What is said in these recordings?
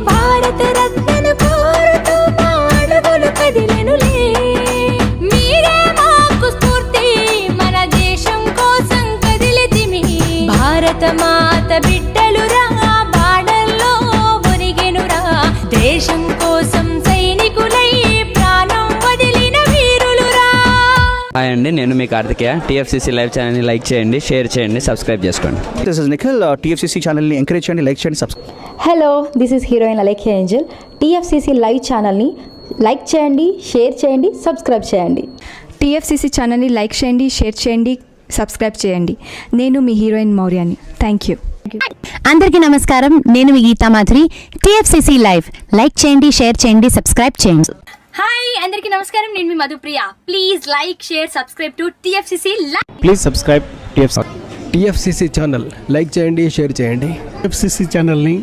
భారత రత్నను కోరుతూ మా అడుగులు కదిలెనులే. మీరే మాకు స్ఫూర్తి, మన దేశం కోసం కదిలితిమి. భారత మాత బిడ్డలురా, బాణల్లో ఒరిగెనురా. దేశం కోసం సైనికులై ప్రాణం వదిలిన వీరులురా. హాయ్ అండి, నేను మీ కార్తికేయ. టీఎఫ్సీసీ లైవ్ ఛానల్ని లైక్ చేయండి, షేర్ చేయండి, సబ్స్క్రైబ్ చేసుకోండి. This is Nikhil. టీఎఫ్సీసీ ఛానల్ని ఎంకరేజ్ చేయండి, లైక్ చేయండి, subscribe. Hello, this is heroine Alekhya Angel. TFCC live ఛానల్ని లైక్ చేయండి, షేర్ చేయండి, సబ్స్క్రైబ్ చేయండి. టీఎఫ్సీసీ ఛానల్ని లైక్ చేయండి, షేర్ చేయండి, సబ్స్క్రైబ్ చేయండి. నేను మీ హీరోయిన్ మౌర్యాని. Thank you. అందరికీ నమస్కారం, నేను మీ Geetha Madhuri. TFCC live like చేయండి, షేర్ చేయండి, సబ్స్క్రైబ్ చేయండి. హాయ్ అందరికీ నమస్కారం, నేను మీ Madhupriya. Please like, share, subscribe to TFCC live. Please subscribe TFCC channel. Like చేయండి, షేర్ చేయండి. టీఎఫ్సీసీ ఛానల్ని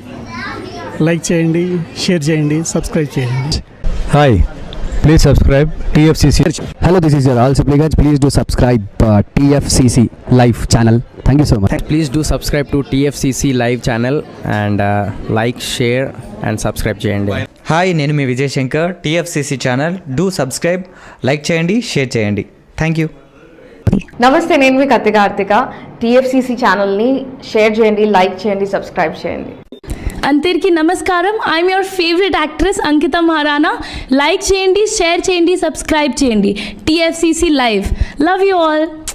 లైక్ చేయండి, షేర్ చేయండి, సబ్స్క్రైబ్ చేయండి. Hi, please subscribe TFCC. Hello, this is your ఆల్ Sipligunj. Please do subscribe TFCC live channel. Thank you so much. Please do subscribe to TFCC live channel and like, share and subscribe చేయండి. Hi, నేను మీ Vijay Shankar. TFCC channel do subscribe, like చేయండి, share చేయండి. Thank you. నమస్తే, నేను మీ Karthika. TFCC ఛానల్ని share చేయండి, like చేయండి, సబ్స్క్రైబ్ చేయండి. అందరికీ నమస్కారం, I'm your favourite actress Ankita Maharana. Like చేయండి, షేర్ చేయండి, సబ్స్క్రైబ్ చేయండి. TFCC live. Love you all.